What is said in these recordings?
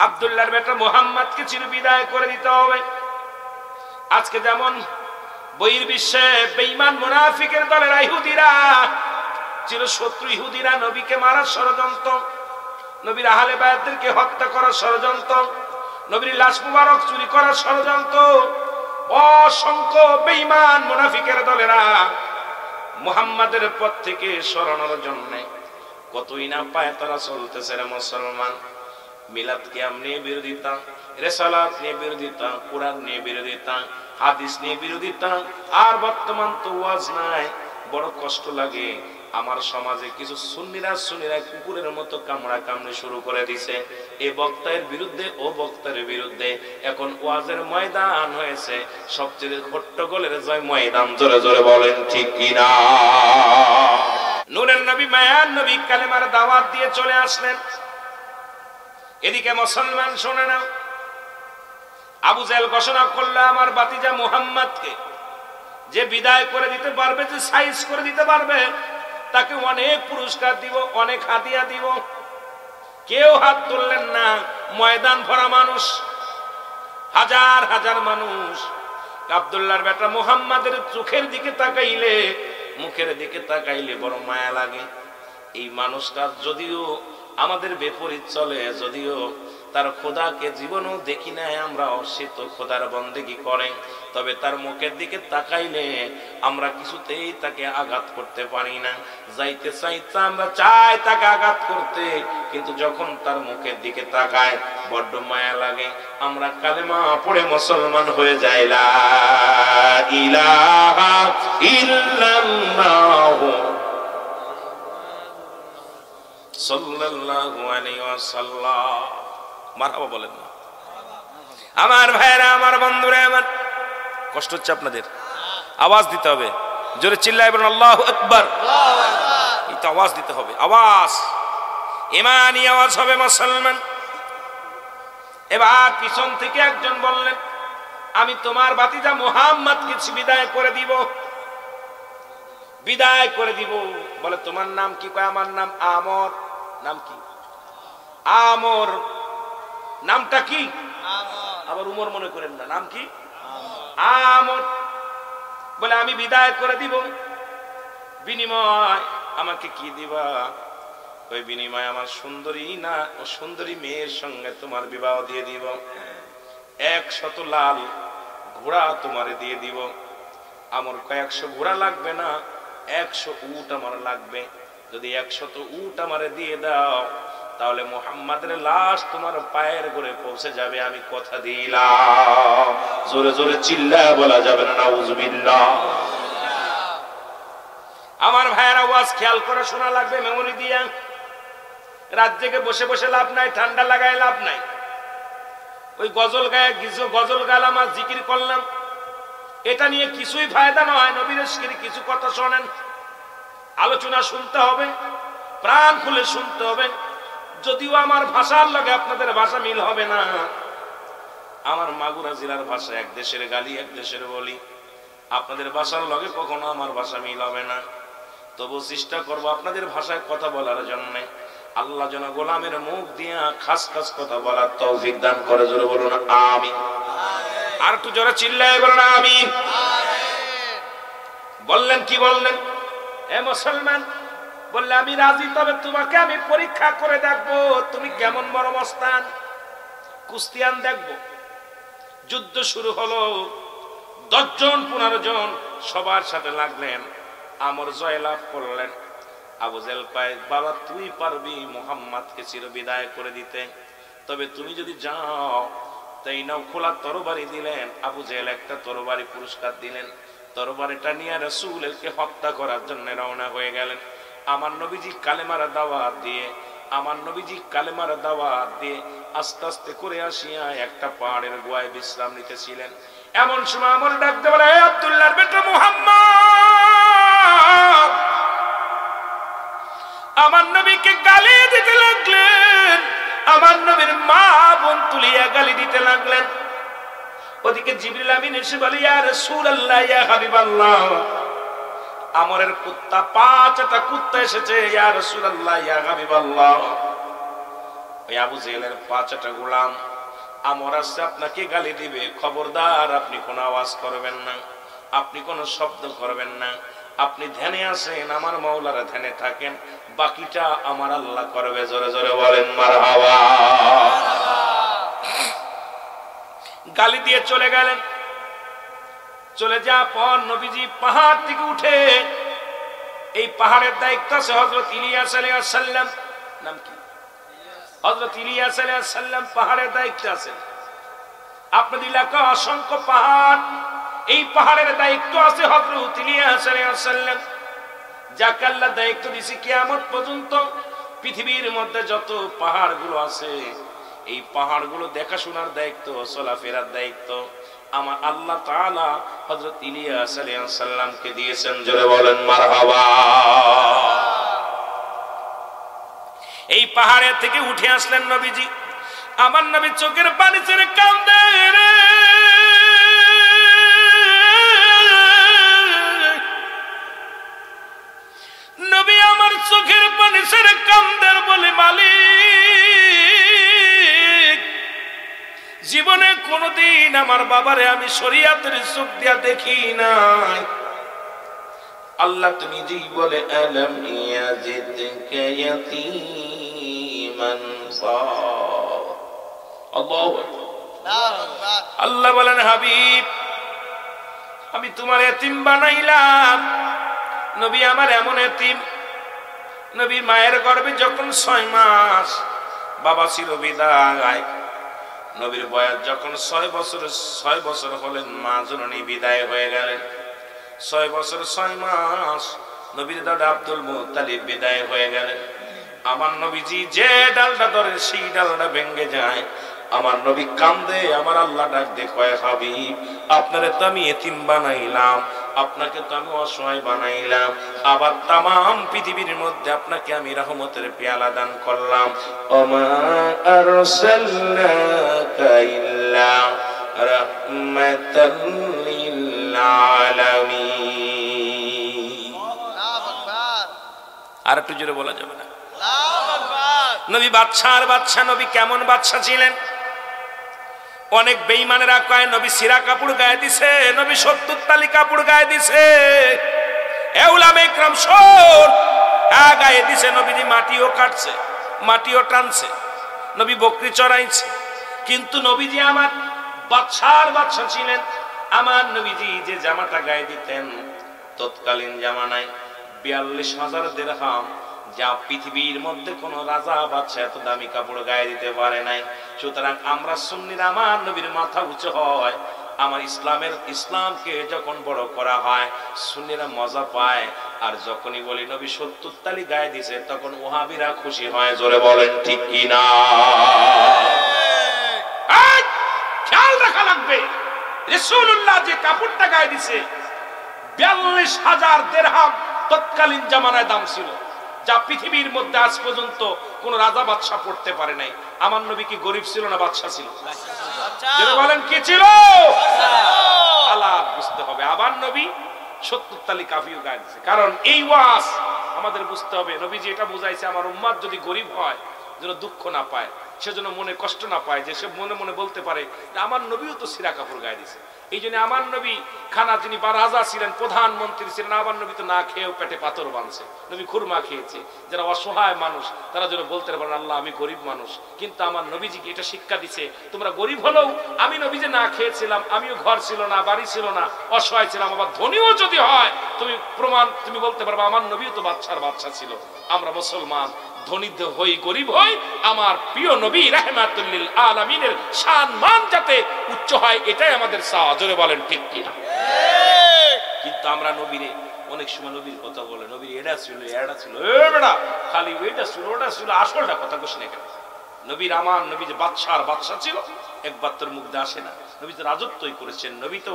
আব্দুল্লাহর বেটা মুহাম্মদকে চির বিদায় করে দিতে হবে। আজকে যেমন বহির্বিশ্বে বেঈমান মুনাফিকের দলের ইহুদিরা, চিরশত্রু ইহুদিরা নবীকে মারার ষড়যন্ত্র, নবীর আহলে বায়াতদেরকে হত্যা করার ষড়যন্ত্র, নবীর লাশ মুবারক চুরি করার ষড়যন্ত্র, অসংখ্য বেঈমান মুনাফিকের দলেরা মুহাম্মাদের পথ থেকে সরানোর জন্য কতই না পায় তারা চলতেছে রে মুসলমান। মিলাদ কিয়াম নিয়ে বিরোধিতা, রিসালাত নিয়ে বিরোধিতা, কুরআন নিয়ে বিরোধিতা, হাদিস নিয়ে বিরোধিতা, আর বর্তমান তো ওয়াজ নাই। বড় কষ্ট লাগে, আমার সমাজে কিছু সুন্নিরা কুকুরের মতো কামড়া কামড়ি শুরু করে দিছে। এই বক্তার বিরুদ্ধে ও বক্তার বিরুদ্ধে এখন ওয়াজের ময়দান হয়েছে সবচেয়ে হট্টগোলের জয় ময়দান। জোরে জোরে বলেন ঠিক কিনা? নূরের নবী, মায়ার নবী কালেমার দাওয়াত দিয়ে চলে আসলেন। এদিকে মুসলমান শোনে না, আবু জাহেল ঘোষণা করলো আমার ভাতিজা মুহাম্মদকে যে বিদায় করে দিতে পারবে, যে সাইজ করে দিতে পারবে, তাকে অনেক পুরস্কার দিব, অনেক হাদিয়া দিব। কেউ হাত তুললেন না। ময়দান ভরা মানুষ, হাজার হাজার মানুষ। আব্দুল্লাহর বেটা মুহাম্মাদের চোখের দিকে তাকাইলে, মুখের দিকে তাকাইলে বড় মায়া লাগে। এই মানুষটা যদিও আমাদের বিপরীত চলে, যদিও তার খোদাকে জীবনও দেখি নাই আমরা, সে তো খোদার বন্দেগী করে, তবে তার মুখের দিকে তাকাইলে আমরা কিছুতেই তাকে আঘাত করতে পারি না। যাইতে চাইতে আমরা চাই তাকে আঘাত করতে, কিন্তু যখন তার মুখের দিকে তাকায় বড্ড মায়া লাগে। আমরা কালেমা পড়ে মুসলমান হয়ে যাই, লা ইলাহা ইল্লাল্লাহ সাল্লাল্লাহু আলাইহি ওয়াসাল্লাম। মারহাবা বলেন না? আমার ভাইরা, আমার বন্ধুরা, আমার কষ্ট হচ্ছে আপনাদের? আওয়াজ দিতে হবে, জোরে চিল্লায় বলেন আল্লাহু আকবার। এটা আওয়াজ দিতে হবে, আওয়াজ, ইমানি আওয়াজ হবে মুসলমান। এবার পিছন থেকে একজন বললেন আমি তোমার ভাতিজা মুহাম্মদকে বিদায় করে দিব, বিদায় করে দিব। বলে তোমার নাম কি? কয় আমার নাম আমর। নাম কি? আমর। নামটা কি? আবার উমর মনে করেন না, নাম কি? আমর। বলে আমি বিদায় করে দিব, বিনিময় আমাকে কি দিবা? ওই বিনিময় আমার সুন্দরী না ও সুন্দরী মেয়ের সঙ্গে তোমার বিবাহ দিয়ে দিব, 100 লাল ঘোড়া তোমারে দিয়ে দিব। আমার কয়েকশো ঘোড়া লাগবে না, 100 উট আমার লাগবে। যদি 100 উট আমারে দিয়ে দাও তাহলে মুহাম্মাদের লাশ তোমার পায়ের ঘরে পৌঁছে যাবে, আমি কথা দিলাম। জোরে জোরে চিল্লায় বলা যাবে না নাউজুবিল্লাহ। আমার ভাইয়ের আওয়াজ খেয়াল করে শোনা লাগবে, মেমোরি দিয়া। রাত জেগে বসে বসে লাভ নাই, ঠান্ডা লাগায় লাভ নাই। ওই গজল গায়ে গজল গালাম আর জিকির করলাম, এটা নিয়ে কিছুই ফায়দা নয়। নবীর কিছু কথা শোনেন, আলোচনা শুনতে হবে, প্রাণ খুলে শুনতে হবে। যদিও আমার ভাষার লগে আপনাদের ভাষা মিল হবে না, আমার মাগুরা জেলার ভাষা এক দেশের গালি এক দেশের বলি, আপনাদের ভাষার লগে কখনো আমার ভাষা মিল হবে না। তবু চেষ্টা করবো আপনাদের ভাষায় কথা বলার জন্য। আল্লাহ যেন গোলামের মুখ দিয়া খাস খাস কথা বলার তৌফিক দান করে। জোরে বলুন আমিন। আর একটু জোরে চিল্লায় বলুন আমিন। বললেন কি বললেন? এ মুসলমান, বললে আমি রাজি, তবে তোমাকে আমি পরীক্ষা করে দেখবো তুমি কেমন বড় মস্তান। কুস্তিয়ান দেখবো। যুদ্ধ শুরু হলো, 10 জন 15 জন সবার সাথে লাগলেন, আমর জয়লাভ করলেন। আবু জেহেল কয় বাবা তুই পারবি মুহাম্মদকে চির বিদায় করে দিতে, তবে তুমি যদি যাও তাই নাও। খোলা তরবারি দিলেন, আবু জেহেল একটা তরবারি পুরস্কার দিলেন। তরবারিটা নিয়ে রাসূলকে হত্যা করার জন্য রওনা হয়ে গেলেন। আমার নবীজি কালেমার দাওয়াত দিয়ে, আমার নবীজি কালেমার দাওয়াত দিয়ে আস্তে আস্তে করে আসিয়া একটা পাহাড়ের গোয়ায় বিশ্রাম নিতেছিলেন। এমন সময় আমার ডাকতে বলে, হে আব্দুল্লাহর বেটা মুহাম্মদ, আমার নবীকে গালি দিতে লাগলেন। আমার নবীর মা বোন তুলিয়া গালি দিতে লাগলেন। ওদিকে জিবরিল আমিন এসে বলে, ইয়া রাসূলুল্লাহ, ইয়া হাবিবাল্লাহ, আমরের কুত্তা 5টা কুত্তা এসেছে, ইয়া রাসূলুল্লাহ, ইয়া হাবিবাল্লাহ। ওই আবু জেহেলের 5টা গোলাম আমর আসছে আপনাকে গালি দিবে, খবরদার আপনি কোনো আওয়াজ করবেন না, আপনি কোনো শব্দ করবেন না, আপনি ধ্যানে আসেন, আমার মাওলারা ধ্যানে থাকেন, বাকিটা আমার আল্লাহ করবে। জোরে জোরে বলেন মারহাবা। গালি দিয়ে চলে গেলেন। চলে যাওয়ার পর নবীজি পাহাড় থেকে উঠে, এই পাহাড়ের দায়িত্ব আছে হযরত ইলিয়াস আলাইহিস সালাম, নাম কি? হযরত ইলিয়াস আলাইহিস সালাম পাহাড়ের দায়িত্ব আছেন। আপনাদের এলাকায় অসংখ্য পাহাড়, এই পাহাড়ের দায়িত্ব আছে হযরত ইলিয়াস আলাইহিস সালাম, যাকে আল্লাহ দায়িত্ব দিয়েছে কিয়ামত পর্যন্ত পৃথিবীর মধ্যে যত পাহাড়গুলো আছে, এই পাহাড়গুলো দেখাশোনার দায়িত্ব, চলাফেরার দায়িত্ব আমার আল্লাহ তাআলা হযরত ইলিয়াস আলাইহিস সালামকে দিয়েছেন। জোরে বলেন মারহাবা। এই পাহাড়ে থেকে উঠে আসলেন নবীজি। আমার নবী চোখের পানি ছেড়ে কাঁদে রে, নবী আমার চোখের পানি ছেড়ে কাঁদে বলে, মালিক জীবনে কোনদিন আমার বাবারে আমি শরীয়তের চোখ দিয়া দেখি নাই। আল্লাহ তুমি জি বলে আলম ইয়াজিদকা ইয়াতীমান আল্লাহ বলেন হাবিব আমি তোমার এতিম বানাইলাম। নবী আমার এমন এতিম, নবী মায়ের গর্ভে যখন 6 মাস বাবা ছিল বিদায়, নবীর বয়স যখন 6 বছর হলেন মা জননী বিদায় হয়ে গেলেন। 6 বছর 6 মাস নবীর দাদা আব্দুল মুত্তালিব বিদায় হয়ে গেলেন। আমার নবীজি যে ডালটা ধরে সেই ডালটা ভেঙে যায়। আমার নবী কান্দে, আমার আল্লাহ ডাক দিয়ে কয় হাবিব আপনারে তো আমি এতিম বানাইলাম, আপনাকে তো আমি অসহায় বানাইলাম, আবার তামাম পৃথিবীর মধ্যে আপনাকে আমি রহমতের পেয়ালা দান করলাম। ওমা আরসালনাকা ইল্লা রাহমাতাল লিল আলামিন। আর একটু জোরে বলা যাবে না? নবী বাদশার বাদশা। নবী কেমন বাদশা ছিলেন? অনেক বেঈমানেরা কয় নবী সিরা কাপড় গায়ে দিছে, নবী 70 তালি কাপড় গায়ে দিছে। এ উলামা ইকরাম শোন, হ্যাঁ গায়ে দিছে। নবীজি মাটিও কাটছে, মাটিও টানছে, নবী বকরি চড়াইছে। কিন্তু নবীজি আমার বাদশার বাদশা ছিলেন। আমার নবীজি যে জামাটা গায়ে দিতেন তৎকালীন জামানায় 42,000 দিরহাম, যা পৃথিবীর মধ্যে কোন রাজা বাদশা এত দামি কাপড় গায়ে দিতে পারে নাই। সুতরাং আমরা সুন্নিরা আমার নবীর মাথা উঁচু হয়, আমার ইসলামকে যখন বড় করা হয় সুন্নিরা মজা পায়। আর যখনই বলি নবী 70 তালি গায়ে দিছে তখন ওহাবিরা খুশি হয়। জোরে বলেন ঠিক কি না? খেয়াল রাখা লাগবে, রাসূলুল্লাহ যে কাপড়টা গায়ে দিছে 42,000 দিরহাম তৎকালীন জামানায় দাম ছিল, যা পৃথিবীর মধ্যে আজ পর্যন্ত কোন রাজা বাদশা পড়তে পারে নাই। আমার নবী কি গরিব ছিল না বাদশা ছিল? যারা বলেন কি ছিল? আল্লাহ বুঝতে হবে। আবার নবী 70 তালি কাফিও গায়ে দিয়েছে। কারণ এই ওয়াজ আমাদের বুঝতে হবে, নবী যে এটা বুঝাইছে আমার উম্মত যদি গরিব হয় যেন দুঃখ না পায়, সেজন্য মনে কষ্ট না পায়, যে সে মনে মনে বলতে পারে আমার নবীও তো সিরা কাপড় গায়ে দিয়েছে। এই জন্য আমার নবী খানা, তিনি বা রাজা ছিলেন, প্রধানমন্ত্রী ছিলেন, আমার নবী তো না খেয়েও পেটে পাথর বাঁধছে, নবী খুরমা খেয়েছে। যারা অসহায় মানুষ তারা যেন বলতে পারেন আল্লাহ আমি গরিব মানুষ। কিন্তু আমার নবীজিকে এটা শিক্ষা দিছে, তোমরা গরিব হলেও আমি নবী যে না খেয়েছিলাম, আমিও ঘর ছিল না, বাড়ি ছিল না, অসহায় ছিলাম। আবার ধনীও যদি হয় তুমি প্রমাণ, তুমি বলতে পারবে আমার নবীও তো বাদশার বাদশা ছিল। আমরা মুসলমান ধনী হই গরিব হই, আমার প্রিয় নবী রাহমাতুল লিল আলামিনের সম্মান যাতে উচ্চ হয় এটাই আমাদের চাওয়া। জোরে বলেন ঠিক কিনা? কিন্তু আমরা নবীরে অনেক সময় নবীর কথা বলে, নবীর এটা ছিল এটা ছিল, খালি ওইটা ছিল ওটা ছিল, আসলটা কথা কইস না কেন? নবীর আমার নবী যে বাদশার বাদশা ছিল একবার তোর মুখ দিয়ে আসে না। নবী তো রাজত্বই করেছেন, নবী তো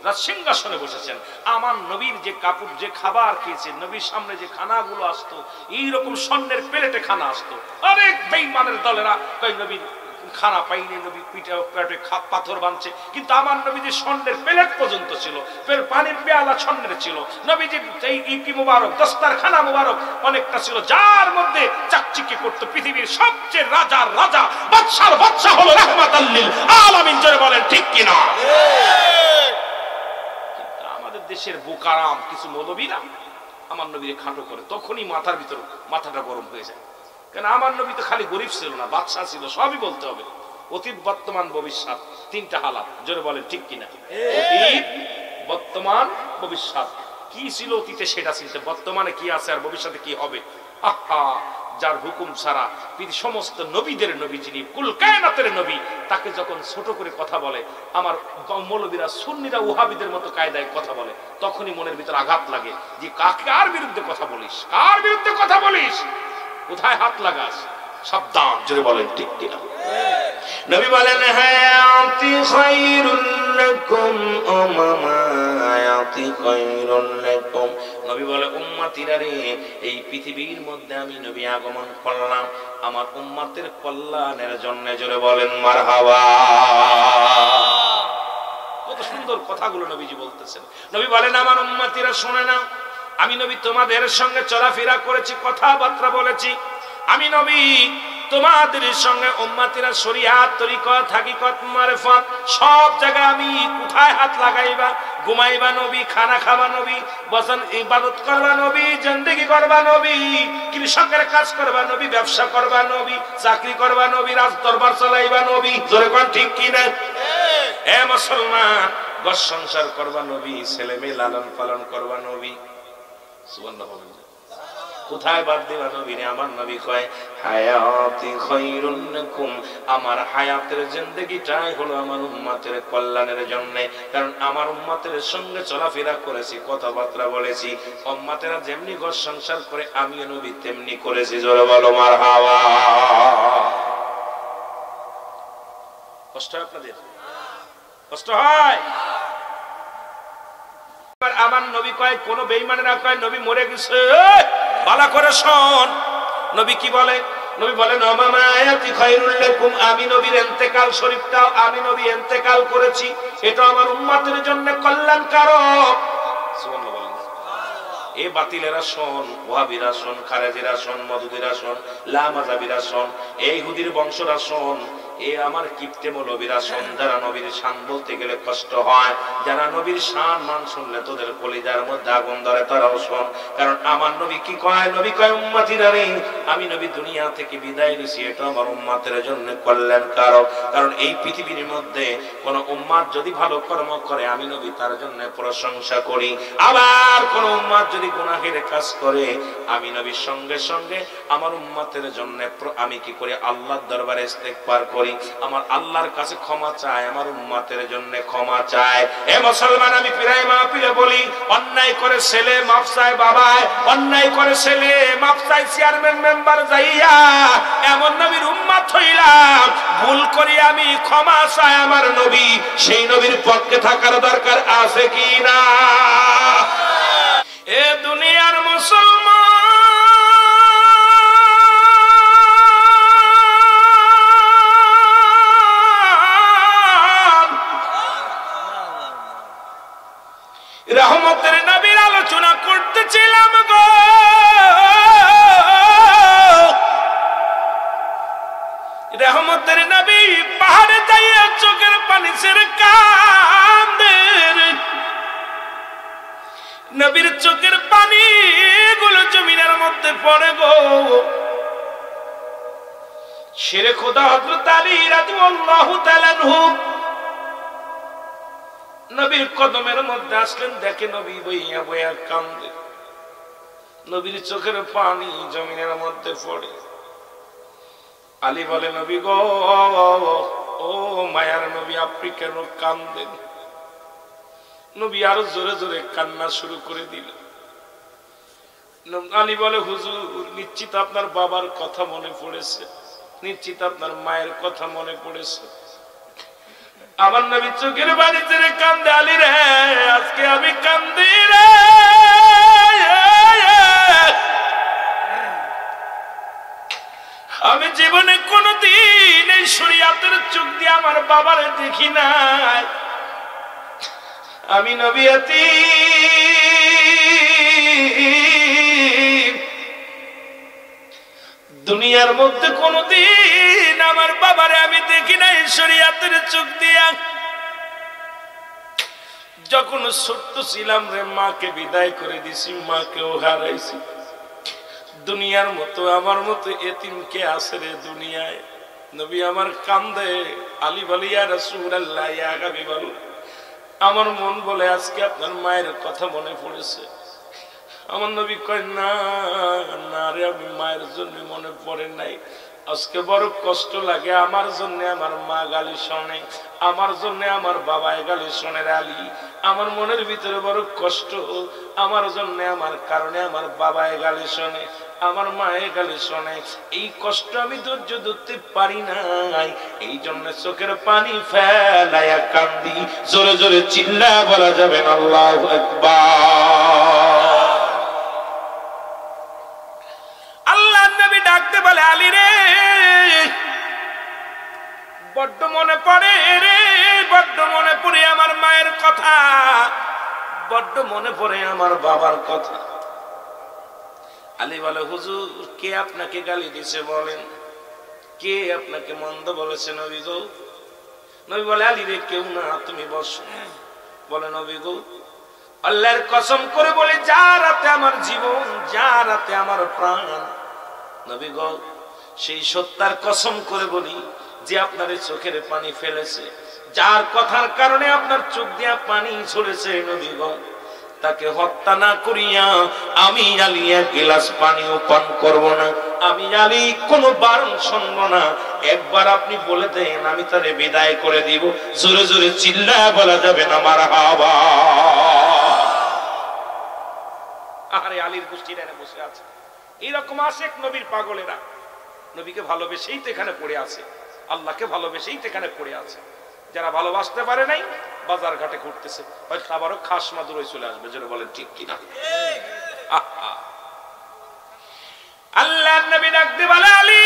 রাজসিংহাসনে বসেছেন। আমার নবীর যে কাপড়, যে খাবার খেয়েছেন, নবীর সামনে যে খানাগুলো আসতো, এইরকম স্বর্ণের প্লেটে খানা আসতো। অনেক বেঈমানের দলেরা কই নবীর খানা পাইনি, নবী পিঠে পেটে পাথর বাঁধছে, কিন্তু আমার নবীজি স্বর্ণের প্লেট পর্যন্ত ছিল, পানির পেয়ালা স্বর্ণের ছিল, নবীজি এই ইকি মুবারক দস্তারখানা মুবারক অনেকটা ছিল, যার মধ্যে চাকচিকি করতো পৃথিবীর সবচেয়ে রাজার রাজা বাদশার বাদশা হলো রাহমাতাল লিল আলামিন। জোরে বলেন ঠিক কিনা? কিন্তু আমাদের দেশের বোকারাম কিছু মৌলবীরা আমার নবীকে খাটো করে, তখনই মাথার ভিতর মাথাটা গরম হয়ে যায়। কেন আমার নবী তো খালি গরিব ছিল না, বাদশা ছিল, সবই বলতে হবে। অতীত বর্তমান ভবিষ্যৎ তিনটা হালাত। জোরে বলেন ঠিক কিনা? অতীত বর্তমান ভবিষ্যৎ। কি ছিল অতীতে সেটা চিনতে, বর্তমানে কি আছে আর ভবিষ্যতে কি হবে। আহা, যার হুকুম ছাড়া সমস্ত নবীদের নবী, যিনি কুল কায়নাতের নবী, তাকে যখন ছোট করে কথা বলে আমার মৌলবীরা সুন্নিরা ওহাবিদের মতো কায়দায় কথা বলে, তখনই মনের ভিতর আঘাত লাগে যে কার বিরুদ্ধে কথা বলিস, কার বিরুদ্ধে কথা বলিস, কোথায় হাত লাগাস, সাবধান। জোরে বলেন ঠিক কিনা? নবী বলেন হায়াতি খায়রুল লাকুম ও মামায়াতি খায়রুল লাকুম। নবী বলে উম্মতিরা রে, এই পৃথিবীর মধ্যে আমি নবী আগমন করলাম আমার উম্মতের কল্যাণের জন্য। জোরে বলেন মারহাবা। কত সুন্দর কথাগুলো নবীজি বলতেছেন। নবী বলেন আমার উম্মতিরা শুনে নাও, আমি নবী তোমাদের সঙ্গে চলাফেরা করেছি, কথাবার্তা বলেছি। আমি নবী তোমাদের সঙ্গে উম্মতিরা শরীয়ত তরিকত হাকিকত মারফত সব জায়গায় আমি কোথায় হাত লাগাইবা, ঘুমাইবা নবী, খানা খাবা নবী, বসন ইবাদত করবা নবী, জিন্দেগি করবা নবী, কৃষকের কাজ করবা নবী, ব্যবসা করবা নবী, চাকরি করবা নবী, রাজ দরবার চালাইবা নবী। জোরে কোন ঠিক কি না? এ মুসলমান, ঘর সংসার করবা নবী, ছেলে মেয়ে লালন পালন করবা নবী। সুবহানাল্লাহ। কোথায় বাদ দিবা নবী রে? আমার নবী কয় হায়াতি খায়রুল লাকুম, আমার হায়াতের জিন্দেগিটাই হলো আমার উম্মতের কল্যাণের জন্য। কারণ আমার উম্মতের সঙ্গে চলাফেরা করেছি, কথাবার্তা বলেছি, উম্মতেরা যেমনি ঘর সংসার করে আমিও নবী তেমনি করেছি। জোরে বলো মারহাবা। কষ্ট হয় আপনাদের? কষ্ট হয়? আমার নবী কয়, কোন বেঈমানেরা কয় নবী মরে গেছে, ভালো করে শোন নবী কি বলে। নবী বলেন মামায়াতি খায়রুল লাকুম, আমি নবীর ইন্তেকাল শরীফটাও আমি নবী ইন্তেকাল করেছি, এটা আমার উম্মতের জন্য কল্যাণকারক। সুবহানাল্লাহ বলেন। এ বাতিলেরা শোন, ওয়াহাবিরা শোন, খারেজিরা শোন, মওদুদিরা শোন, লামাযাবিরা শোন, এই ইহুদির বংশরা শোন, এ আমার কিপ্টে মৌলবীরা শোন, যারা নবীর শান বলতে গেলে কষ্ট হয়, যারা নবীর শান মান শুনলে তোদের কলিজার মধ্যে আগুন ধরে, তারাও শোন। কারণ আমার নবী কি কয়? নবী কয় উম্মতিরা রে, আমি নবী দুনিয়া থেকে বিদায় নিছি, এটা আমার উম্মতের জন্য কল্যাণকারক। কারণ এই পৃথিবীর মধ্যে কোন উম্মত যদি ভালো কর্ম করে আমি নবী তার জন্য প্রশংসা করি, আবার কোন উম্মত যদি গুনাহের কাজ করে আমি নবীর সঙ্গে সঙ্গে আমার উম্মতের জন্য আমি কি করি? আল্লাহর দরবারে ইস্তেগফার করি, আমার আল্লাহর কাছে ক্ষমা চাই, আমার উম্মতের জন্য ক্ষমা চাই। এ মুসলমান, আমি প্রায় মাহফিলে বলি, অন্যায় করে ছেলে মাফ চায় বাবায়, অন্যায় করে ছেলে মাফ চায় চেয়ারম্যান মেম্বার যাইয়া, এমন নবীর উম্মত হইলাম, ভুল করি আমি ক্ষমা চাই আমার নবী, সেই নবীর পক্ষে থাকার দরকার আছে কি না? এ দুনিয়ার মুসলমান, রহমতের নবীর আলোচনা করতেছিলাম গো, রহমতের নবী পাহাড়ে যাইয়া চোখের পানি ছেড়ে কাঁদেন, নবীর চোখের পানি গুলো জমিনের মধ্যে পড়ে গো। শেরে খোদা হযরত আলী রাদিয়াল্লাহু তাআলা আনহু নবীর কদমের মধ্যে আসলেন, দেখে নবী বইয়া বইয়া কান্দে, নবীর চোখের পানি জমিনের মধ্যে পড়ে। আলী বলে নবী গো, ও মায়ার নবী, আপনি কেন কান্দেন? নবী আরো জোরে জোরে কান্না শুরু করে দিল। আলী বলে হুজুর, নিশ্চিত আপনার বাবার কথা মনে পড়েছে, নিশ্চিত আপনার মায়ের কথা মনে পড়েছে। আমার নবী চোখের পানি ছেড়ে কান্দে, আলী রে আজকে আমি কান্দি রে, আমি জীবনে কোনদিন এই শরীয়তের চোখ দিয়ে আমার বাবারে দেখি নাই। আমি নবী এতিম, দুনিয়ার মধ্যে কোনদিন আমার বাবারে আমি দেখি নাই শরীয়তের চোখ দিয়া। যখন ছোট্ট ছিলাম রে মাকে বিদায় করে দিছি, মাকেও হারাইছি। দুনিয়ার মতো আমার মতো এতিম কে আছে রে দুনিয়ায়? নবী আমার কান্দে, আলী বলে ইয়া রাসূলুল্লাহ ইয়া হাবিবাল্লাহ, আমার মন বলে আজকে আপনার মায়ের কথা মনে পড়েছে। আমার নবী কয় না না রে, আমি মায়ের জন্য মনে পড়ে নাই, আজকে বড় কষ্ট লাগে। আমার জন্য আমার মা গালি শোনে, আমার জন্য আমার বাবা গালি শোনে রে আলী। আমার মনের ভিতরে বড় কষ্ট, আমার জন্য আমার কারণে আমার বাবা গালি শোনে, আমার মায়ের গালি শোনে। এই কষ্ট আমি ধৈর্য ধরতে পারি নাই, এই জন্য চোখের পানি ফেলাইয়া কান্দি। জোরে জোরে চিল্লা বলা যাবে না আল্লাহু আকবার। আল্লাহর নবী ডাকতে বলে আলী রে, বড্ড মনে পড়ে রে, বড্ড মনে পড়ে আমার মায়ের কথা, বড্ড মনে পড়ে আমার বাবার কথা। আলী বলে হুজুর কে আপনাকে গালি দিছে বলেন, কে আপনাকে মন্দ বলেছে নবী গো? নবী বলে আলী রে কেউ না, তুমি বসো। বলে নবী গো আল্লাহর কসম করে বলে যা রাতে আমার জীবন, যা রাতে আমার প্রাণ, নবী গো সেই সত্যার কসম করে বলি যে আপনার চোখের পানি ফেলেছে, যার কথার কারণে আপনার চোখ দিয়া পানি ঝরেছে নবী গো, তাকে হত্যা না করিয়া আমি আলী এক গ্লাস পানিও পান করব না, আমি আলী কোনো বারণ শুনব না। একবার আপনি বলে দেন আমি তারে বিদায় করে দিব। জোরে জোরে চিল্লা বলা যাবে না মারহাবা। আরে আলীর গোষ্ঠীরা বসে আছে, এইরকম আশেক নবীর পাগলেরা, নবীকে ভালোবেসেই তো এখানে পড়ে আছে, আল্লাহকে ভালোবেসেই তো এখানে পড়ে আছে। যারা ভালোবাসতে পারে নাই বাজার ঘাটে ঘুরতেছে, হয়তো আবারও খাস মাদুর চলে আসবে। যেন বলেন ঠিক কিনা? আল্লাহর নবী ডাকতে বলে আলী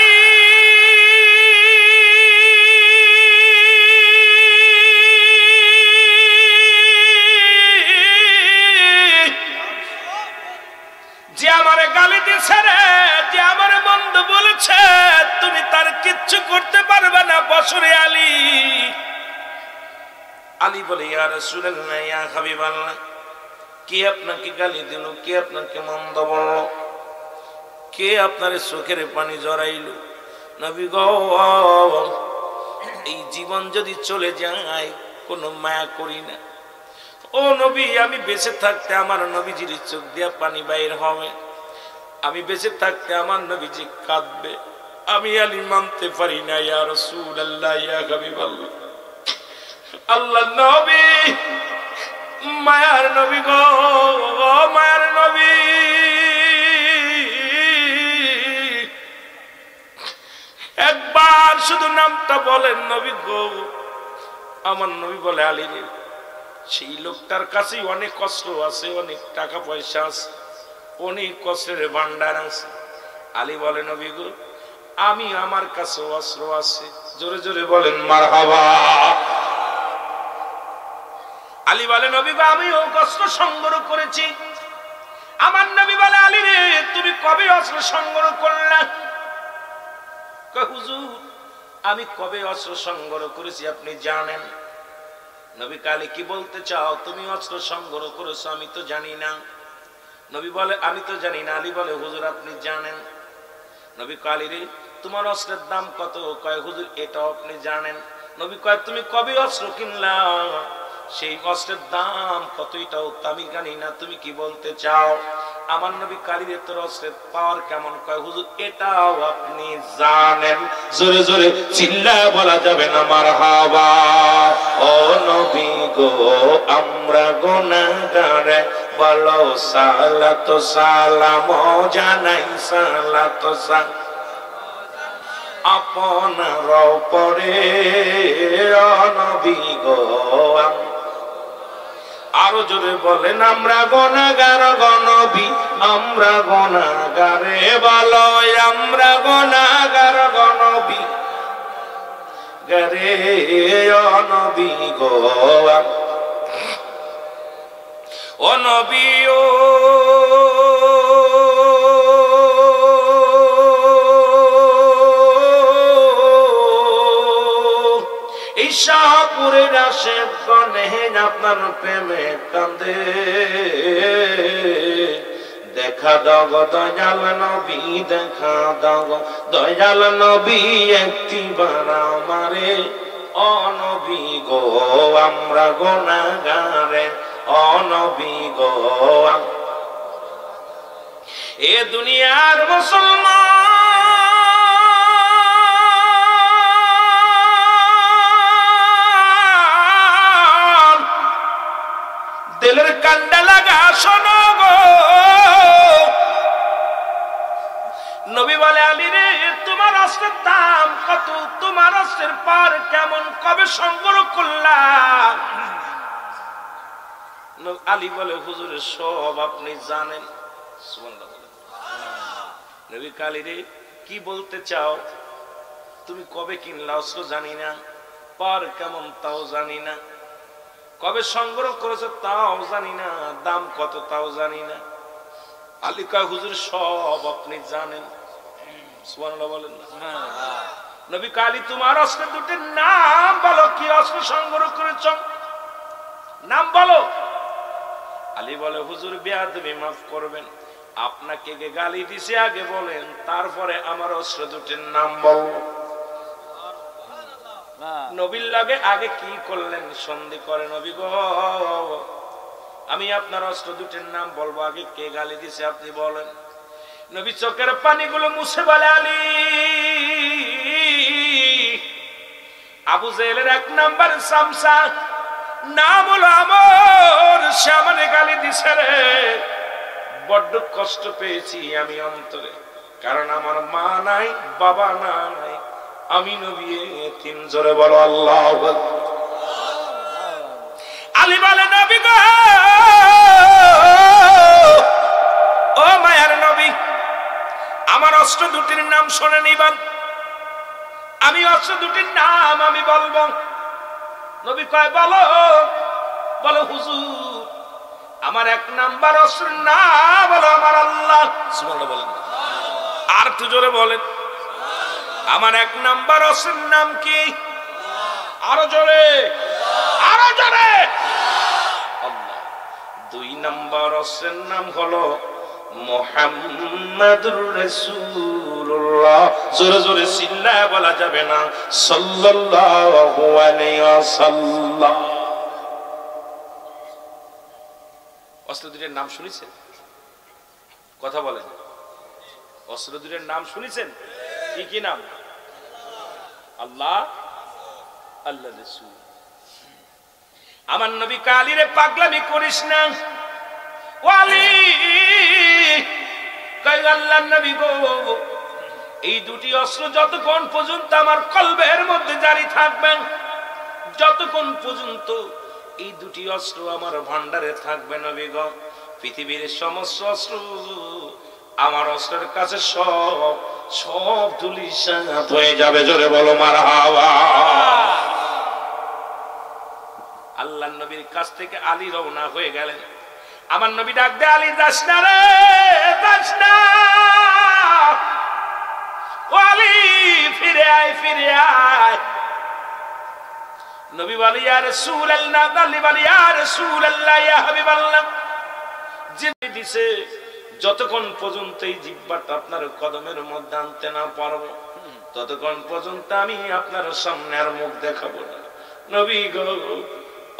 যে আমারে গালি দিছে রে, যে আমারে মন্দ বলেছে, তুমি তার কিচ্ছু করতে পারবে না, বসরে আলী। আলী বলে ইয়া রাসূলুল্লাহ ইয়া হাবিবাল্লাহ, কে আপনাকে গালি দিল, কে আপনাকে মন্দ বলল, কে আপনার চোখের পানি জড়াইল? নবী গো এই জীবন যদি চলে যায় কোনো মায়া করি না। ও নবী আমি বেঁচে থাকতে আমার নবীজির চোখ দিয়া পানি বাইর হবে, আমি বেঁচে থাকতে আমার নবীজি কাঁদবে, আমি আলী মানতে পারি না ইয়া রাসূলুল্লাহ ইয়া হাবিবাল্লাহ। আল্লাহ নবী মায়ার নবী গো, মায়ার নবী, একবার শুধু নামটা বলেন নবী গো। আমার নবী বলে আলী রে, সেই লোকটার কাছে অনেক কষ্ট আছে, অনেক টাকা পয়সা আছে, অনেক কষ্টের ভান্ডার আছে। আলী বলে নবী গো আমি আমার কাছে অস্ত্র আছে। জোরে জোরে বলেন মারহাবা। আলী বলে নবী গো আমিও অস্ত্র সংগ্রহ করেছি। আমার নবী বলে আলী রে তুমি কবে অস্ত্র সংগ্রহ করলা? কয় হুজুর আমি কবে অস্ত্র সংগ্রহ করেছি আপনি জানেন? নবী কালী কি বলতে চাও, তুমি অস্ত্র সংগ্রহ করেছো আমি তো জানি না। নবী বলে আমি তো জানি না। আলী বলে হুজুর আপনি জানেন? নবী কালী রে তোমার অস্ত্রের দাম কত? কয় হুজুর এটাও আপনি জানেন। নবী কয় তুমি কবে অস্ত্র কিনলা? সেই অস্ত্রের দাম কত এটাও আমি জানি না, তুমি কি বলতে চাও? আমার নবী কালী রে তোর অস্ত্রের পাওয়ার কেমন? কয় হুজুর এটাও আপনি জানেন। জোরে জোরে চিল্লা বলা যাবে না মারহাবা। ও নবী গো আমরা গুনাহগার, বলো সালাত সালাম জানাই, সালাত সালাম আপনার পরে। ও নবী গো আর আরো জোরে বলেন আমরা গুনাহগার গো নবী আমরা গুনাহগারে বলো আমরা গুনাহগার গো নবী গারে ও নবী গো ও নবী ও শাহপুরের আশেক গনে আপনার প্রেমে কান্দে দেখা দাও গো দয়াল নবী দেখা দাও গো দয়াল নবী একটি বার আমারে ও নবী গো আমরা গুনাহগারে ও নবী গো এ দুনিয়ার মুসলমান দিলের কান্ডা লাগা শোনো গো নবী বলে আলী রে তোমার অস্ত্রের দাম কত তোমার অস্ত্রের পার কেমন কবে সংগ্রহ করলাম আলী বলে হুজুরের সব আপনি জানেন নবী কালী রে কি বলতে চাও তুমি কবে কিনলা অস্ত্র জানি না পার কেমন তাও জানি না কবে সংগ্রহ করেছে তাও জানি না দাম কত তাও জানি না আলী কয় হুজুর সব আপনি জানেন সুবহানাল্লাহ বলেন না নবী কালী তোমার অস্ত্রের দুটির নাম বলো কি অস্ত্র সংগ্রহ করেছ নাম বলো আলী বলে হুজুর বেয়াদবি মাফ করবেন আপনাকে কে গালি দিছে আগে বলেন তারপরে আমার অস্ত্র দুটির নাম বলবো নবীর লাগে আগে কি করলেন সন্ধি করে নবী গো আমি আপনার অস্ত্র দুটির নাম বলবো আগে কে গালি দিছে আপনি বলেন নবী চোখের পানিগুলো মুছে বলে আলী আবু জেহেলের এক নাম্বার সামসা নাম হলো আমর সামনে গালি দিছে রে বড্ড কষ্ট পেয়েছি আমি অন্তরে কারণ আমার মা নাই বাবা নাই আমি নবী তিন জোরে বলো আল্লাহু আকবার আলী বলে নবী গো ও মায়ার নবী আমার অস্ত্র দুটির নাম শুনে নিবেন আমি অস্ত্র দুটির নাম আমি বলবো নবী কয় বলো বলো হুজুর আমার এক নাম্বার অস্ত্রের নাম বলো আমার আল্লাহ সুবহানাল্লাহ বলেন আর একটু জোরে বলেন আমার এক নাম্বার অস্ত্রের নাম কি আরো জোরে আল্লাহ দুই নাম্বার অস্ত্রের নাম হলো মুহাম্মাদুর রাসূলুল্লাহ জোরে জোরে চিল্লায় বলা যাবে না সাল্লাল্লাহু আলাইহি ওয়াসাল্লাম অস্ত্র দুটির নাম শুনেছেন কথা বলেন অস্ত্র দুটির নাম শুনেছেন কি কি নাম আল্লাহ আল্লাহ রাসূল আমার নবী কালী রে পাগলামি করিস না ওয়ালি কই আল্লাহর নবী গো এই দুটি অস্ত্র যতক্ষণ পর্যন্ত আমার কলবের মধ্যে জারি থাকবে যতক্ষণ পর্যন্ত এই দুটি অস্ত্র আমার ভান্ডারে থাকবে নবী গো পৃথিবীর সমস্ত অস্ত্র আমার অস্ত্রের কাছে সব ধুলিসাৎ হয়ে যাবে জোরে বলো মারহাবা আল্লাহর নবীর কাছ থেকে আলী রওনা হয়ে গেলেন আমার নবী ডাক দে আলী যাস না রে যাস না ও আলী ফিরে আয় নবী বলে ইয়া রাসূলুল্লাহ আলী বলে ইয়া রাসূলুল্লাহ ইয়া হাবিবাল্লাহ জিনে দিছে যতক্ষণ পর্যন্ত এই জিহ্বাটা আপনার কদমের মধ্যে আনতে না পারবো ততক্ষণ পর্যন্ত আমি আপনার সামনে আর মুখ দেখাবো না নবী গো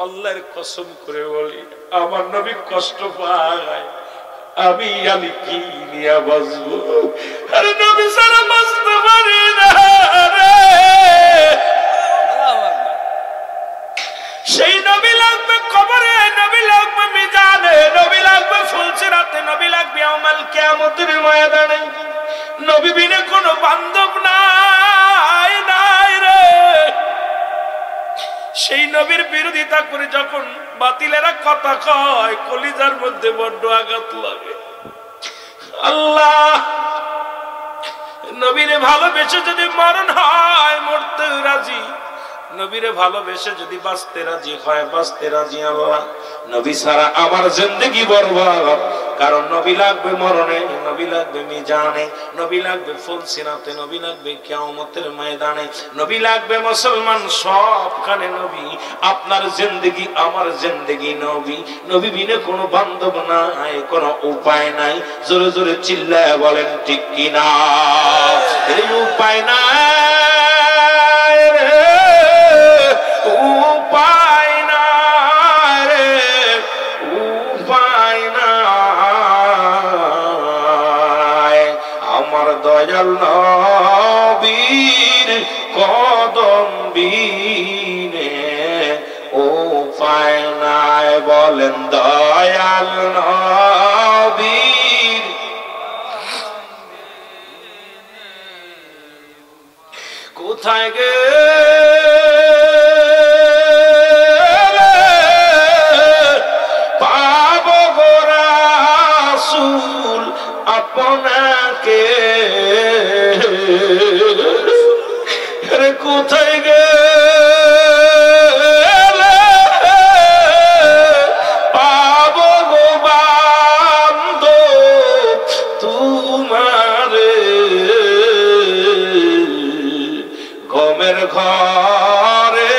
আল্লাহর কসম করে বলি আমার নবী কষ্ট পায় আমি আলী কি নিয়ে বাঁচবো আরে নবী সারা বাঁচতে পারি না রে সেই নবী লাগবে কবরে নবী লাগবে মিজানে নবী লাগবে ফুলসিরাতে নবী লাগবে ইয়াউমাল কিয়ামতের ময়দানে নবী বিনে কোনো বান্ধব নাই রে সেই নবীর বিরোধিতা করে যখন বাতিলেরা কথা কয় কলিজার মধ্যে বড্ড আঘাত লাগে। আল্লাহ নবীরে ভালোবেসে যদি মরণ হয় মরতে রাজি, নবীরে ভালোবেসে যদি বাঁচতে রাজি হয় বাঁচতে রাজি। আল্লাহ নবী ছাড়া আমার জিন্দেগি বরবাদ, কারণ নবী লাগবে মরণে, নবী লাগবে মিজানে, নবী লাগবে ফুলসিরাতে, নবী লাগবে কিয়ামতের ময়দানে, নবী লাগবে মুসলমান সবখানে নবী। আপনার জিন্দেগি আমার জিন্দেগি নবী, নবী বিনে কোনো বান্ধব নাই, কোনো উপায় নাই। জোরে জোরে চিল্লায় বলেন ঠিক কিনা? এই উপায় নাই রে, উপায় নাই রে, উপায় নাই। আমার দয়াল নবীর কদম বিনে উপায় নাই। বলেন দয়াল নবীর কোথায় গে পাবো গো রাসূল আপনাকে, কোথায় গে পাবো গো বান্দব তোমারে। গমের ঘরে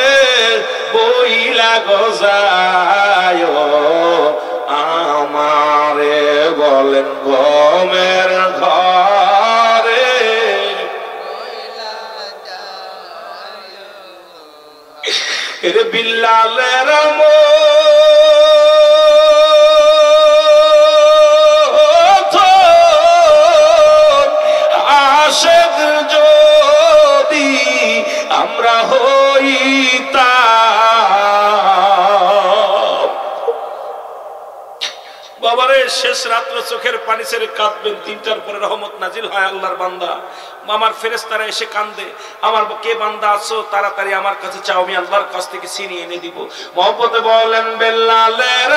বইলা গজায় আমারে, বলেন গমের ঘরে এর বিল্লালের আশেক যদি আমরা হইতাম। বাবারে শেষ রাত্র চোখের পানি ছেড়ে কাঁদবেন, 3টার পরে রহমত নাজিল হয়। আল্লাহর বান্দা আমার ফেরেশতারা এসে কান্দে, আমার কে বান্দা আছো তাড়াতাড়ি আমার কাছে চাও, আমি আল্লাহর কাছ থেকে ছিনিয়ে এনে দিব। মহব্বতে বলেন বেল্লালের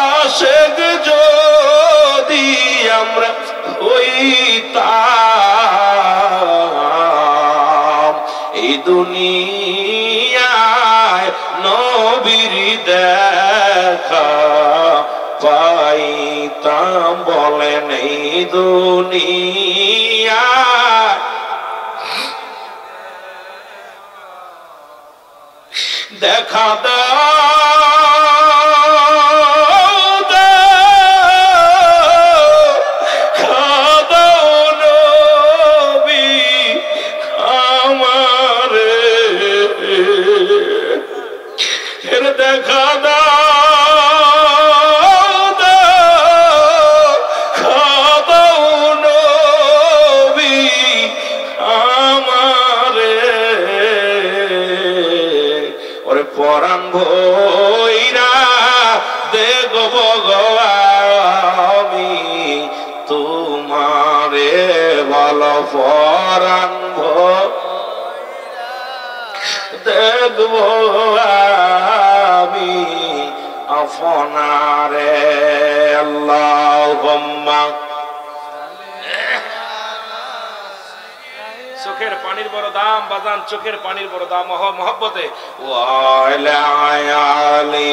আশেক যদি আমরা হইতাম, এই দুনিয়ায় নবীর দেখা পাইতাম। বলেন এই দুনিয়ায় দেখা দেখা দাও নবী আমারে, ওরে পরাণ ভইরা দেখব গো আমি তোমারে, ভালো পরাণ দেখব আমি আপনারে। আল্লাহুম্মা চোখের পানির বড় দাম বাজান, চোখের পানির বড় দাম মহব্বতে। ওয়ালা আলি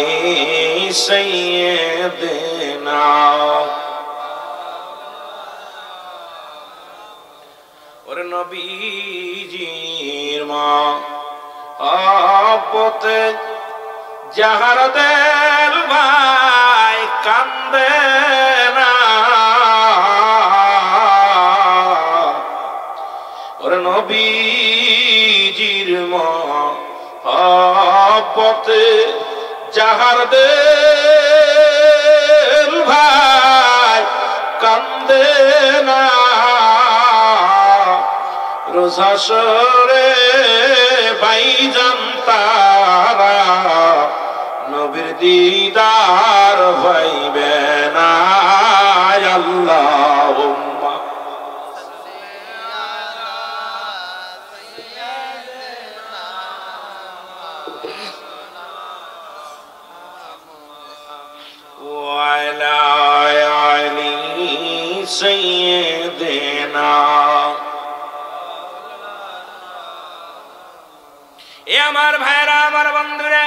সাইয়্যিদিনা, ওরে নবীজির মহব্বতে যাহার দেল ভাই কান্দে না, ওরে নবীজির মহব্বতে যাহার দেল ভাই কান্দে না, রোজ হাসরে ভাইজান তারা নবীর দিদার পাইবে না। আল্লাহুম্মা وعلى آل سيدنا। এ আমার ভাইরা, আমার বন্ধুরা,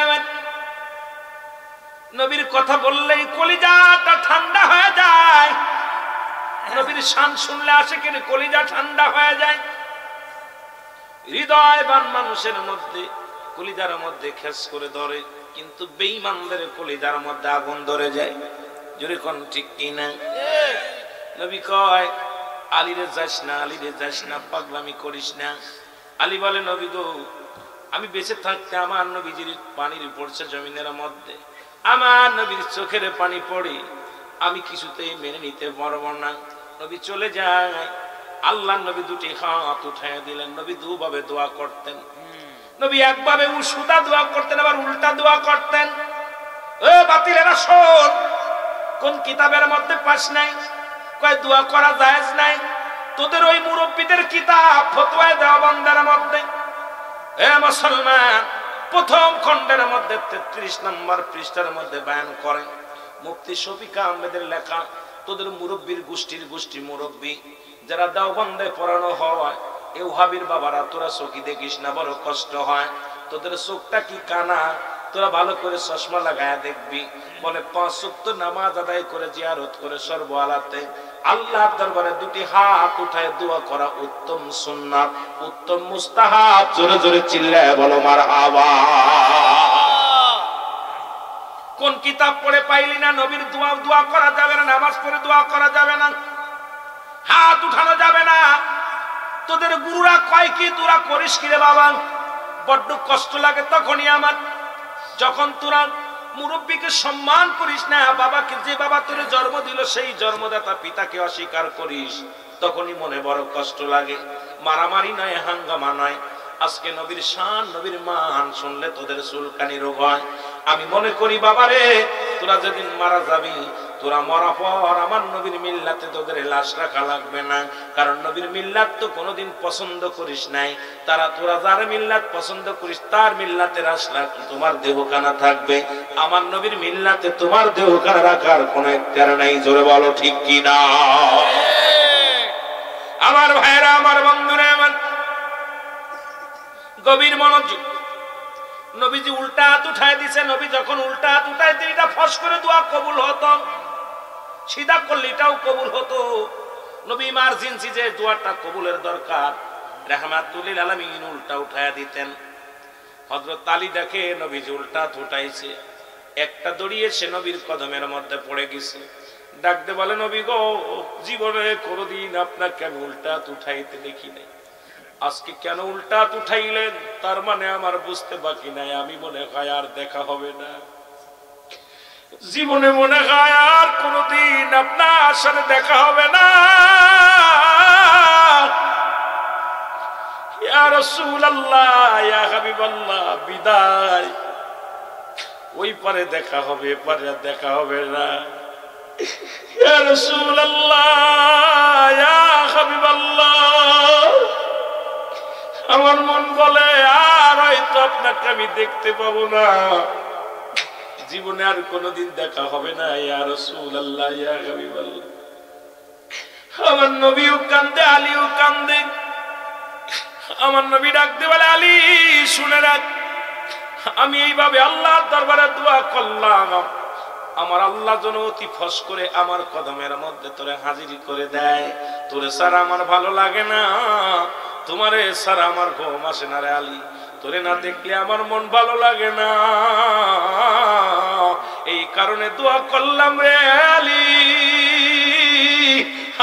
নবীর কথা বললেই কলিজাটা ঠান্ডা হয়ে যায়। নবীর শান শুনলে আশিকের কলিজা ঠান্ডা হয়ে যায়। হৃদয়বান মানুষের মধ্যে কলিজার মধ্যে খেস করে ধরে, কিন্তু বেঈমানদের কলিজার মধ্যে আগুন ধরে যায়। জোরে কোন ঠিক কিনা? নবী কয় আলীরে যাস না, আলীরে যাস না, পাগলামি করিস না। আলী বলে নবী গো, আমি বেঁচে থাকতে আমার নবীজির পানির পড়ছে জমিনের মধ্যে, আমার নবীর চোখের পানি পড়ে, আমি কিছুতেই মেনে নিতে পারবো না। নবী চলে যায়। আল্লাহ নবী দুটি হাত উঠাইয়া দিলেন। নবী দুভাবে দোয়া করতেন। নবী একভাবে সুদা দোয়া করতেন, আবার উল্টা দোয়া করতেন। ও বাতিলেরা শোন, কোন কিতাবের মধ্যে পাস নাই? কয় দোয়া করা জায়েজ নাই। তোদের ওই মুরব্বীদের কিতাব ফতোয়া দেওবন্দের মধ্যে, এ মুসলমান, প্রথম খণ্ডের মধ্যে 33 নম্বর পৃষ্ঠার মধ্যে বয়ান করেন মুফতি শফিক আহমেদের লেখা। তোদের মুরব্বীর গোষ্ঠী মুরব্বী যারা দেওবন্দে পড়ানো হয়, এ ওহাবির বাবারা, তোরা চোখি দেখিস না, বড় কষ্ট হয়। তোদের চোখটা কি কানা? তোরা ভালো করে চশমা লাগায়া দেখবি। বলে 5 ওয়াক্ত নামাজ আদায় করে জিয়ারত করে সর্ব আলাতে আল্লাহর দরবারে দুটি হাত উঠায় দোয়া করা উত্তম সুন্নাত, উত্তম মুস্তাহাব। জোরে জোরে চিল্লায় বলো মারহাবা। কোন কিতাব পড়ে পাইলি না নবীর দোয়া করা যাবে না, নামাজ পড়ে দোয়া করা যাবে না, হাত উঠানো যাবে না? তোদের গুরুরা কয় কি তোরা করিস কি রে বাবা? বড্ড কষ্ট লাগে তখনই আমার, যখন তোরা মুরব্বীকে সম্মান করিস না, বাবাকে, যে বাবা তোরে জন্ম দিল সেই জন্মদাতা পিতাকে অস্বীকার করিস, তখনই মনে বড় কষ্ট লাগে। মারামারি নয়, হাঙ্গামা নয়। আজকে নবীর শান, নবীর মান শুনলে তোদের চুলকানি রোগ হয়। আমি মনে করি বাবারে, তোরা যেদিন মারা যাবি, তোরা মরা পর আমার নবীর মিল্লাতে তোদের লাশ রাখা লাগবে না। কারণ নবীর মিল্লাত তো কোনোদিন পছন্দ করিস নাই। তোরা যার মিল্লাত পছন্দ করিস তার মিল্লাতে রাখলে তোমার দেহখানা থাকবে। আমার নবীর মিল্লাতে তোমার দেহখানা রাখার কোনো ইখতিয়ার নাই। জোরে বলো ঠিক কি না? আমার ভাইরা, আমার বন্ধুরা, আমার গভীর মনোযোগ। নবীজি উল্টা হাত উঠায় দিছে। নবী যখন উল্টা হাত উঠাইতে, এটা ফস করে দোয়া কবুল হতো, সিধা করলে এটাও কবুল হতো। নবী ইমার্জেন্সি যে দোয়াটা কবুলের দরকার, রাহমাতুল লিল আলামিন উল্টা উঠায়া দিতেন। হযরত আলী দেখে নবীজি উল্টা হাত উঠাইছে, একটা দড়িয়ে সে নবীর কদমের মধ্যে পড়ে গেছে। ডাকতে বলে নবী গো, জীবনে কোনোদিন আপনাকে আমি উল্টা হাত উঠাইতে দেখি নাই, আজকে কেন উল্টা হাত উঠাইলেন? তার মানে আমার বুঝতে বাকি নাই, আমি মনে হয় আর দেখা হবে না, জীবনে মনে হয় আর কোনদিন আপনার সাথে দেখা হবে না। ইয়া রাসূলুল্লাহ, ইয়া হাবিবাল্লাহ, বিদায়। ওই পারে দেখা হবে, পারে দেখা হবে না। ইয়া রাসূলুল্লাহ, ইয়া হাবিবাল্লাহ, আমার মন বলে আর হয়তো আপনাকে আমি দেখতে পাবো না, জীবনে আর কোনদিন দেখা হবে না। ইয়া রাসূলুল্লাহ, ইয়া হাবিবাল্লাহ। আমার নবীও কান্দে, আলীও কান্দে। আমার নবী ডাকতে বলে, আলী শুনে রাখ, আমি এইভাবে আল্লাহর দরবারে দোয়া করলাম, আমার আল্লাহ যেন অতি ফস করে আমার কদমের মধ্যে তোরে হাজিরি করে দেয়। তোরে ছাড়া আমার ভালো লাগে না, তোমারে ছাড়া আমার ঘুম আসে না রে আলী, তোরে না দেখলে আমার মন ভালো লাগে না, এই কারণে দোয়া করলাম রে আলী,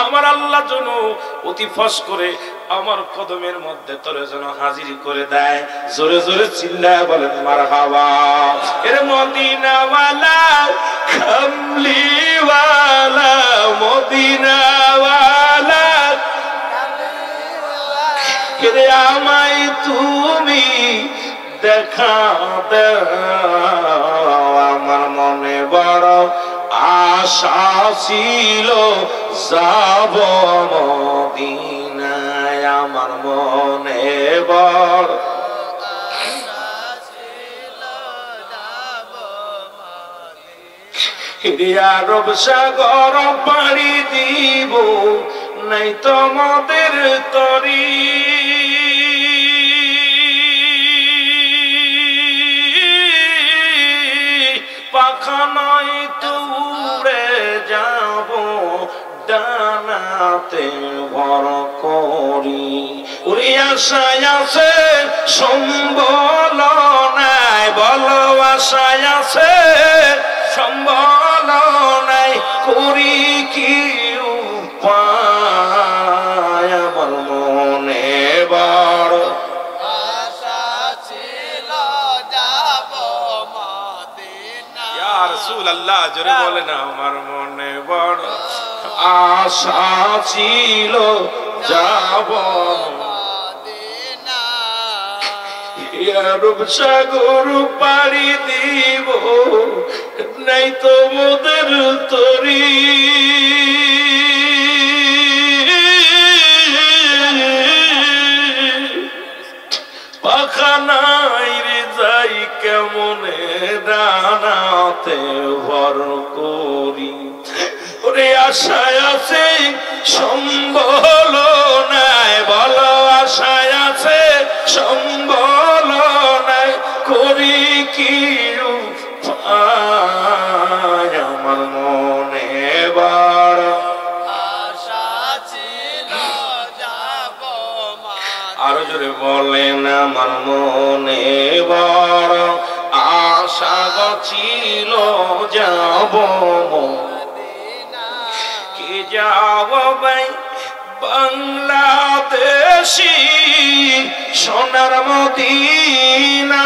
আমার আল্লাহ যেন অতি ফস করে আমার কদমের মধ্যে তোরে যেন হাজির করে দেয়। জোরে জোরে চিল্লায় বলেন মারহাবা। এর মদিনাওয়ালা, কামলিওয়ালা, মদিনাওয়ালা, রে আমায় তুমি দেখা দাও, আমার মনে বড় আশা ছিল যাব মদিনায়, আমার মনে বড় আশা ছিল আরব সাগর পাড়ি দিব নাই তোমাদের তরি পাখা নাই তো উড়ে যাব ডানাতে ভর করি ওরে আশায় আছে সম্বল নাই বলো আশায় আছে সম্বল নাই করি কি উপায় আমার মনে বড় আশা ছিল যাব মদিনা ইয়া রাসূলুল্লাহ জোরে বলে না আমার মনে বড় আশা ছিল যাব মদিনা আরব সাগর পাড়ি দিব নাই তোমাদের তরি পাখা নাই রে যাই কেমনে ডানাতে ভর করি ওরে আশায় আছে সম্বল নাই বলো আশায় আছে সম্বল নাই করি কি আমার মনে বড় আশা ছিল যাব আরো জোরে বলেন আমার মনে বড় আশা ছিল যাব কি যাব ভাই বাংলাদেশি সোনার মদিনা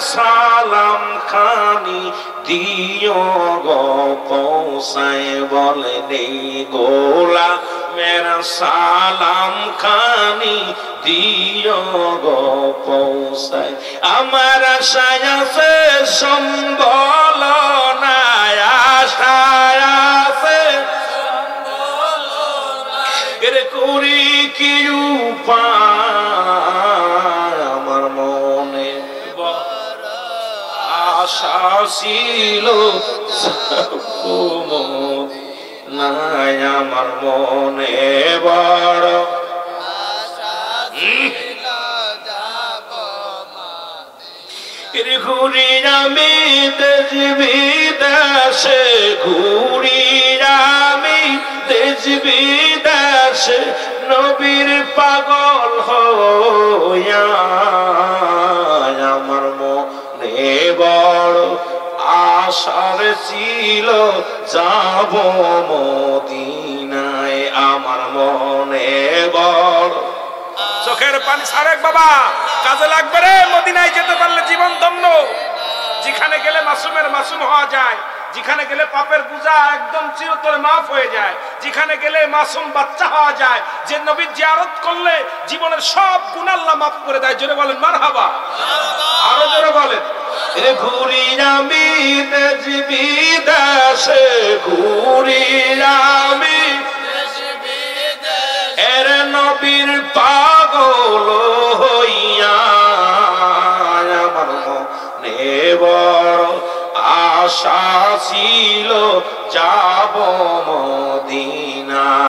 সালাম খানি দিও গো পৌঁছায় বলে নেই গোলা মেরা সালাম খানি দিও গো পৌঁছায় আমার আশায় আছে সম্বল নাই আশায় আছে সম্বল নাই এর করি কি উপায় আমার মনে আশা ছিল নাই আমার মনে বড় আশা ছিল যাব মদিনা ঘুরি আমি দেশ বিদেশে ঘুরি আমি দেশ বিদেশে নবীর পাগল হইয়া আমার মনে বড় আশার ছিল যাব মদিনায় আমার মনে বড় চোখের পানি সারেক বাবা কাজে লাগবে রে মদিনায় যেতে পারলে জীবন ধন্য যেখানে গেলে মাসুমের মাসুম হওয়া যায় যেখানে গেলে পাপের বোঝা একদম চিরতরে মাফ হয়ে যায় যেখানে গেলে মাসুম বাচ্চা হওয়া যায় যে নবীর জিয়ারত করলে জীবনের সব গুনাহ আল্লাহ মাফ করে দেয় জোরে বলেন মারহাবা আরো জোরে বলেন রে ঘুরি আমি দেশ বিদেশে ঘুরি আমি দেশ বিদেশে এর নবীর পাগল হইয়া আমার মনে বড় আশা ছিল যাব মদিনা